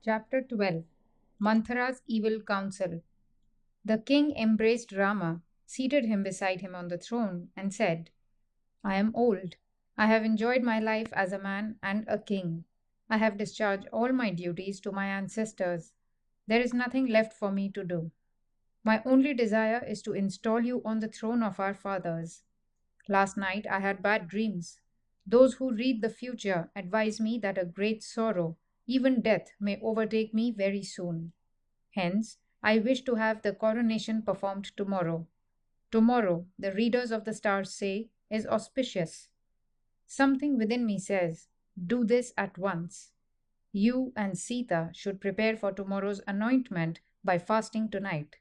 Chapter 12. Manthara's Evil Counsel. The king embraced Rama, seated him beside him on the throne, and said, I am old. I have enjoyed my life as a man and a king. I have discharged all my duties to my ancestors. There is nothing left for me to do. My only desire is to install you on the throne of our fathers. Last night I had bad dreams. Those who read the future advise me that a great sorrow, even death, may overtake me very soon. Hence, I wish to have the coronation performed tomorrow. Tomorrow, the readers of the stars say, is auspicious. Something within me says, do this at once. You and Sita should prepare for tomorrow's anointment by fasting tonight.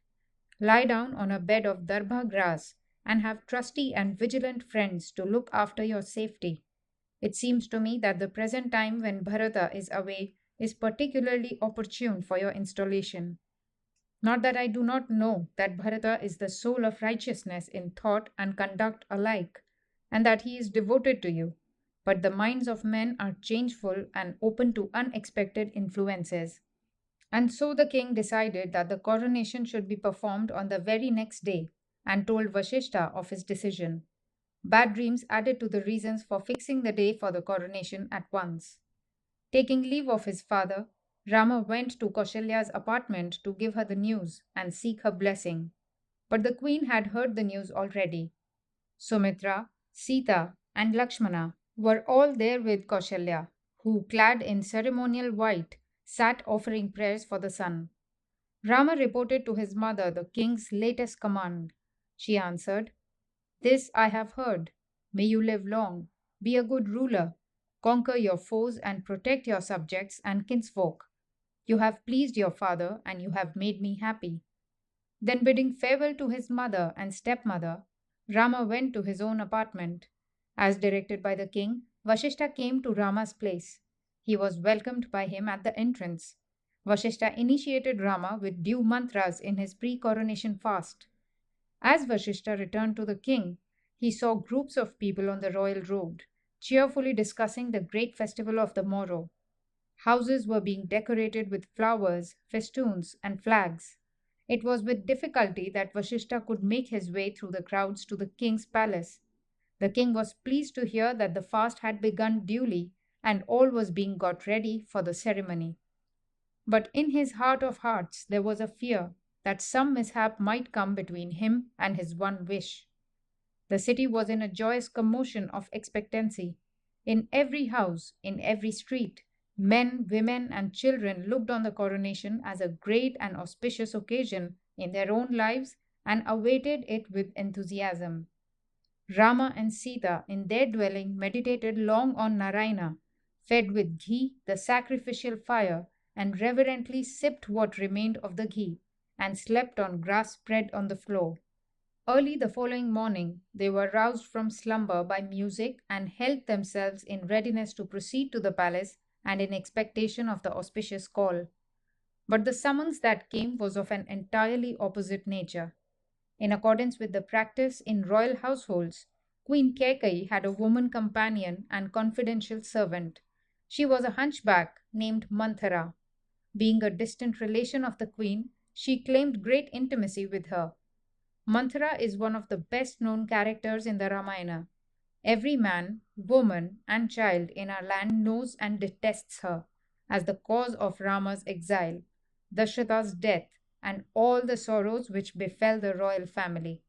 Lie down on a bed of darbha grass and have trusty and vigilant friends to look after your safety. It seems to me that the present time when Bharata is away is particularly opportune for your installation. Not that I do not know that Bharata is the soul of righteousness in thought and conduct alike, and that he is devoted to you, but the minds of men are changeful and open to unexpected influences. And so the king decided that the coronation should be performed on the very next day and told Vashishta of his decision. Bad dreams added to the reasons for fixing the day for the coronation at once. Taking leave of his father, Rama went to Kaushalya's apartment to give her the news and seek her blessing. But the queen had heard the news already. Sumitra, Sita, and Lakshmana were all there with Kaushalya, who, clad in ceremonial white, sat offering prayers for the sun. Rama reported to his mother the king's latest command. She answered, This I have heard. May you live long. Be a good ruler. Conquer your foes and protect your subjects and kinsfolk. You have pleased your father and you have made me happy. Then, bidding farewell to his mother and stepmother, Rama went to his own apartment. As directed by the king, Vashishta came to Rama's place. He was welcomed by him at the entrance. Vashishta initiated Rama with due mantras in his pre coronation fast. As Vashishta returned to the king, he saw groups of people on the royal road, cheerfully discussing the great festival of the morrow. Houses were being decorated with flowers, festoons, and flags. It was with difficulty that Vashishta could make his way through the crowds to the king's palace. The king was pleased to hear that the fast had begun duly and all was being got ready for the ceremony. But in his heart of hearts there was a fear that some mishap might come between him and his one wish. The city was in a joyous commotion of expectancy. In every house, in every street, men, women, and children looked on the coronation as a great and auspicious occasion in their own lives and awaited it with enthusiasm. Rama and Sita in their dwelling meditated long on Narayana, fed with ghee, the sacrificial fire, and reverently sipped what remained of the ghee, and slept on grass spread on the floor. Early the following morning, they were roused from slumber by music and held themselves in readiness to proceed to the palace and in expectation of the auspicious call. But the summons that came was of an entirely opposite nature. In accordance with the practice in royal households, Queen Kekai had a woman companion and confidential servant. She was a hunchback named Manthara. Being a distant relation of the queen, she claimed great intimacy with her. Manthara is one of the best known characters in the Ramayana. Every man, woman, and child in our land knows and detests her as the cause of Rama's exile, Dasharatha's death, and all the sorrows which befell the royal family.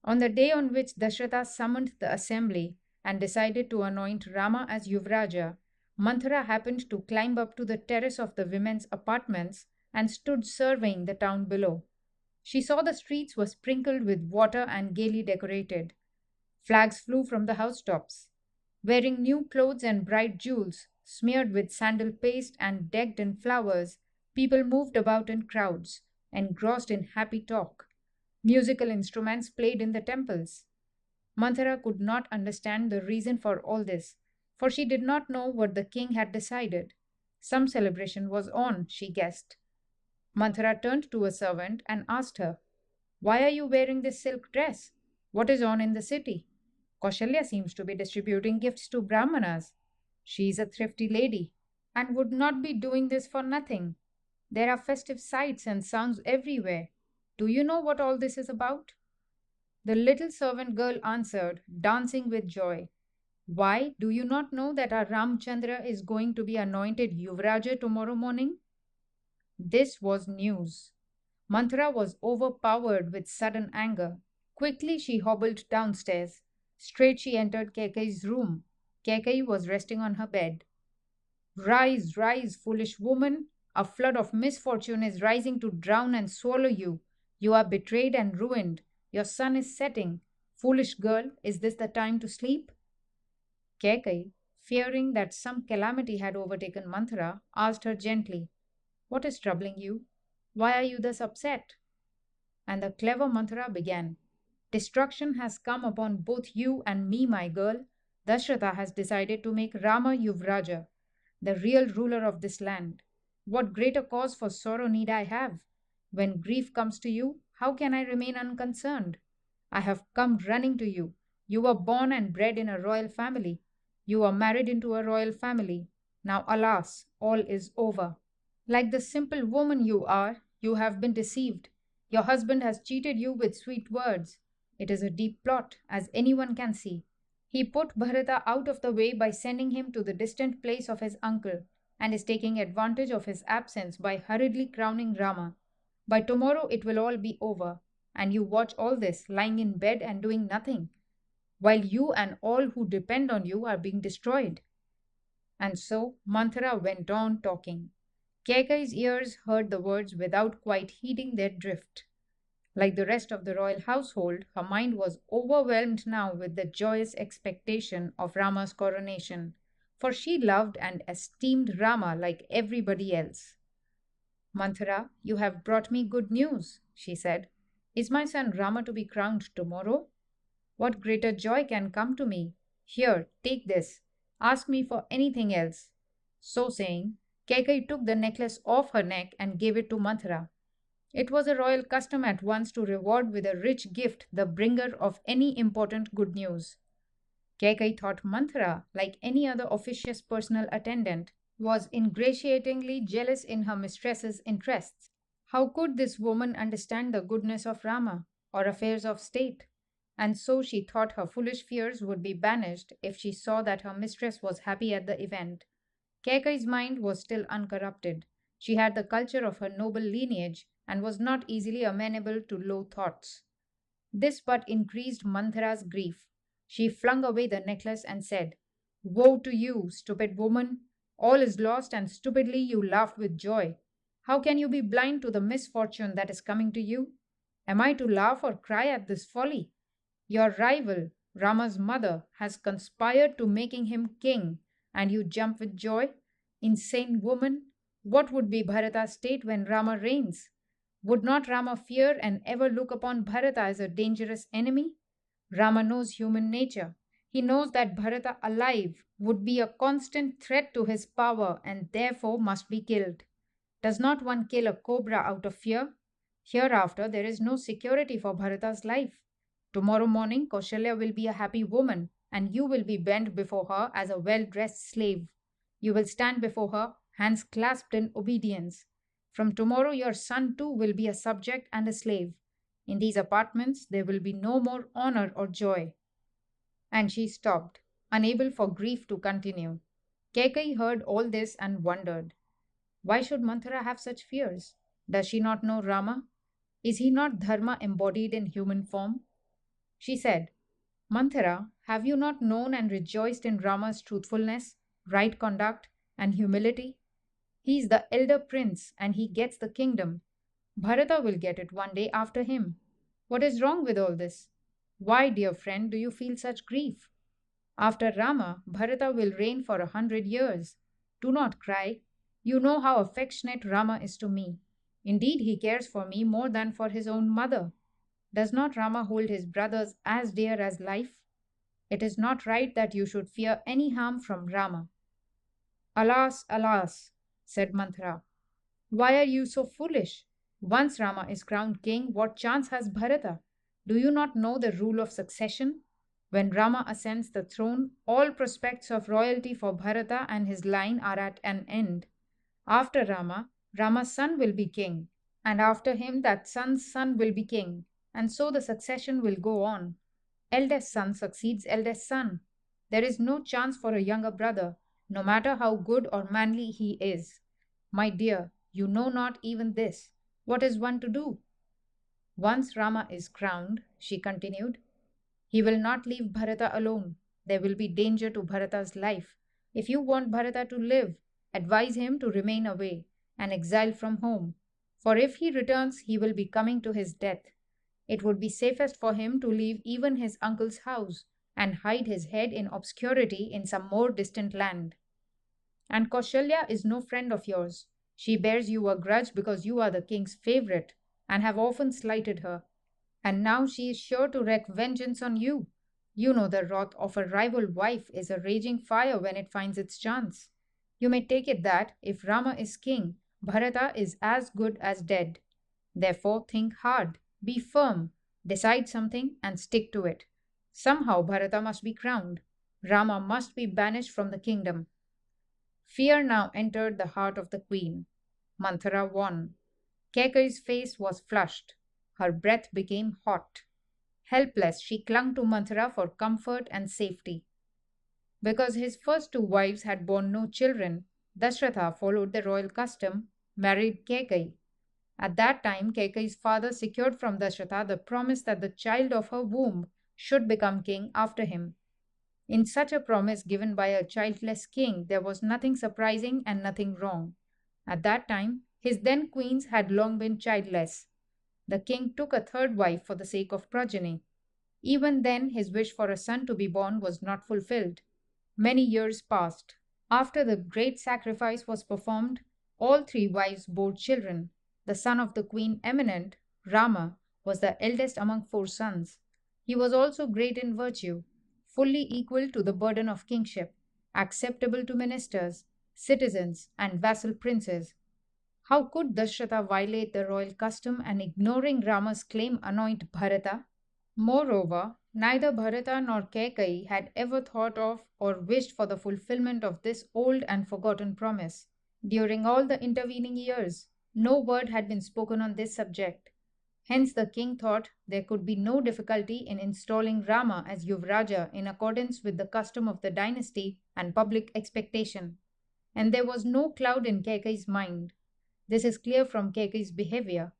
On the day on which Dasharatha summoned the assembly and decided to anoint Rama as Yuvraja, Manthara happened to climb up to the terrace of the women's apartments and stood surveying the town below. She saw the streets were sprinkled with water and gaily decorated. Flags flew from the housetops. Wearing new clothes and bright jewels, smeared with sandal paste and decked in flowers, people moved about in crowds, engrossed in happy talk. Musical instruments played in the temples. Manthara could not understand the reason for all this, for she did not know what the king had decided. Some celebration was on, she guessed. Manthara turned to a servant and asked her, Why are you wearing this silk dress? What is on in the city? Kaushalya seems to be distributing gifts to Brahmanas. She is a thrifty lady. and would not be doing this for nothing. There are festive sights and sounds everywhere. Do you know what all this is about? The little servant girl answered, dancing with joy. Why, do you not know that our Ramchandra is going to be anointed Yuvraja tomorrow morning? This was news. Manthara was overpowered with sudden anger. Quickly she hobbled downstairs. Straight she entered Kekai's room. Kekai was resting on her bed. Rise, rise, foolish woman! A flood of misfortune is rising to drown and swallow you. You are betrayed and ruined. Your sun is setting. Foolish girl, is this the time to sleep? Kekai, fearing that some calamity had overtaken Manthara, asked her gently, what is troubling you? Why are you thus upset? And the clever Manthara began. Destruction has come upon both you and me, my girl. Dashratha has decided to make Rama Yuvraja, the real ruler of this land. What greater cause for sorrow need I have? When grief comes to you, how can I remain unconcerned? I have come running to you. You were born and bred in a royal family. You were married into a royal family. Now, alas, all is over. Like the simple woman you are, you have been deceived. Your husband has cheated you with sweet words. It is a deep plot, as anyone can see. He put Bharata out of the way by sending him to the distant place of his uncle, and is taking advantage of his absence by hurriedly crowning Rama. By tomorrow it will all be over, and you watch all this lying in bed and doing nothing, while you and all who depend on you are being destroyed. And so Manthara went on talking. Kekai's ears heard the words without quite heeding their drift. Like the rest of the royal household, her mind was overwhelmed now with the joyous expectation of Rama's coronation, for she loved and esteemed Rama like everybody else. Manthara, you have brought me good news, she said. Is my son Rama to be crowned tomorrow? What greater joy can come to me? Here, take this. Ask me for anything else. So saying, Kekai took the necklace off her neck and gave it to Manthara. It was a royal custom at once to reward with a rich gift the bringer of any important good news. Kekai thought Manthara, like any other officious personal attendant, was ingratiatingly jealous in her mistress's interests. How could this woman understand the goodness of Rama or affairs of state? And so she thought her foolish fears would be banished if she saw that her mistress was happy at the event. Kekai's mind was still uncorrupted. She had the culture of her noble lineage and was not easily amenable to low thoughts. This but increased Manthara's grief. She flung away the necklace and said, woe to you, stupid woman! All is lost, and stupidly you laugh with joy. How can you be blind to the misfortune that is coming to you? Am I to laugh or cry at this folly? Your rival, Rama's mother, has conspired to making him king, and you jump with joy? Insane woman! What would be Bharata's state when Rama reigns? Would not Rama fear and ever look upon Bharata as a dangerous enemy? Rama knows human nature. He knows that Bharata alive would be a constant threat to his power and therefore must be killed. Does not one kill a cobra out of fear? Hereafter there is no security for Bharata's life. Tomorrow morning Kaushalya will be a happy woman, and you will be bent before her as a well-dressed slave. You will stand before her, hands clasped in obedience. From tomorrow your son too will be a subject and a slave. In these apartments there will be no more honor or joy. And she stopped, unable for grief to continue. Kekai heard all this and wondered. Why should Manthara have such fears? Does she not know Rama? Is he not Dharma embodied in human form? She said, Manthara, have you not known and rejoiced in Rama's truthfulness, right conduct, and humility? He is the elder prince and he gets the kingdom. Bharata will get it one day after him. What is wrong with all this? Why, dear friend, do you feel such grief? After Rama, Bharata will reign for 100 years. Do not cry. You know how affectionate Rama is to me. Indeed, he cares for me more than for his own mother. Does not Rama hold his brothers as dear as life? It is not right that you should fear any harm from Rama. Alas, alas, said Manthara. Why are you so foolish? Once Rama is crowned king, what chance has Bharata? Do you not know the rule of succession? When Rama ascends the throne, all prospects of royalty for Bharata and his line are at an end. After Rama, Rama's son will be king, and after him, that son's son will be king, and so the succession will go on. Eldest son succeeds eldest son. There is no chance for a younger brother, no matter how good or manly he is. My dear, you know not even this. What is one to do? Once Rama is crowned, she continued, he will not leave Bharata alone. There will be danger to Bharata's life. If you want Bharata to live, advise him to remain away, an exile from home. For if he returns, he will be coming to his death. It would be safest for him to leave even his uncle's house and hide his head in obscurity in some more distant land. And Kaushalya is no friend of yours. She bears you a grudge because you are the king's favorite and have often slighted her. And now she is sure to wreak vengeance on you. You know the wrath of a rival wife is a raging fire when it finds its chance. You may take it that, if Rama is king, Bharata is as good as dead. Therefore, think hard, be firm, decide something, and stick to it. Somehow Bharata must be crowned. Rama must be banished from the kingdom. Fear now entered the heart of the queen. Manthara won. Kaikeyi's face was flushed. Her breath became hot. Helpless, she clung to Manthara for comfort and safety. Because his first two wives had borne no children, Dashratha followed the royal custom, married Kaikeyi. At that time, Kaikeyi's father secured from Dashratha the promise that the child of her womb should become king after him. In such a promise given by a childless king, there was nothing surprising and nothing wrong. At that time, his then queens had long been childless. The king took a third wife for the sake of progeny. Even then, his wish for a son to be born was not fulfilled. Many years passed. After the great sacrifice was performed, all three wives bore children. The son of the queen eminent, Rama, was the eldest among four sons. He was also great in virtue, fully equal to the burden of kingship, acceptable to ministers, citizens, and vassal princes. How could Dashratha violate the royal custom and, ignoring Rama's claim, anoint Bharata? Moreover, neither Bharata nor Kaikeyi had ever thought of or wished for the fulfillment of this old and forgotten promise. During all the intervening years, no word had been spoken on this subject. Hence the king thought there could be no difficulty in installing Rama as Yuvraja in accordance with the custom of the dynasty and public expectation. And there was no cloud in Kaikeyi's mind. This is clear from Kaikeyi's behavior,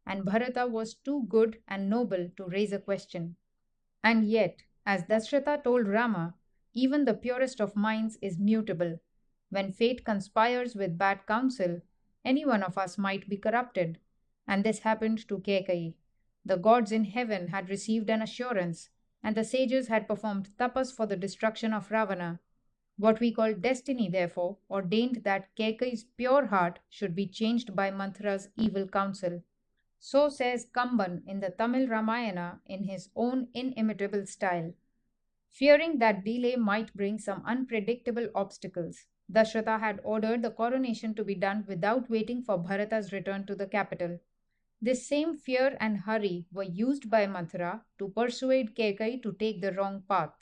and Bharata was too good and noble to raise a question. And yet, as Dashratha told Rama, even the purest of minds is mutable. When fate conspires with bad counsel, any one of us might be corrupted. And this happened to Kaikeyi. The gods in heaven had received an assurance, and the sages had performed tapas for the destruction of Ravana. What we call destiny, therefore, ordained that Kaikeyi's pure heart should be changed by Manthara's evil counsel. So says Kamban in the Tamil Ramayana in his own inimitable style. Fearing that delay might bring some unpredictable obstacles, Dashratha had ordered the coronation to be done without waiting for Bharata's return to the capital. This same fear and hurry were used by Manthara to persuade Kaikeyi to take the wrong path.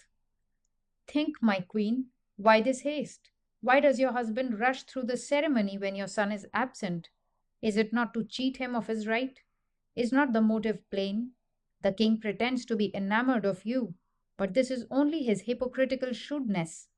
Think, my queen, why this haste? Why does your husband rush through the ceremony when your son is absent? Is it not to cheat him of his right? Is not the motive plain? The king pretends to be enamored of you, but this is only his hypocritical shrewdness.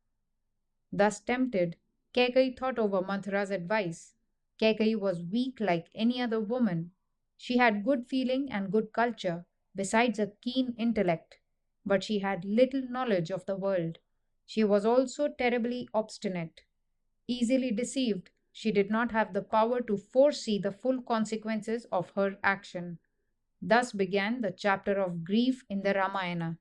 Thus tempted, Kaikeyi thought over Manthara's advice. Kaikeyi was weak like any other woman. She had good feeling and good culture, besides a keen intellect, but she had little knowledge of the world. She was also terribly obstinate. Easily deceived, she did not have the power to foresee the full consequences of her action. Thus began the chapter of grief in the Ramayana.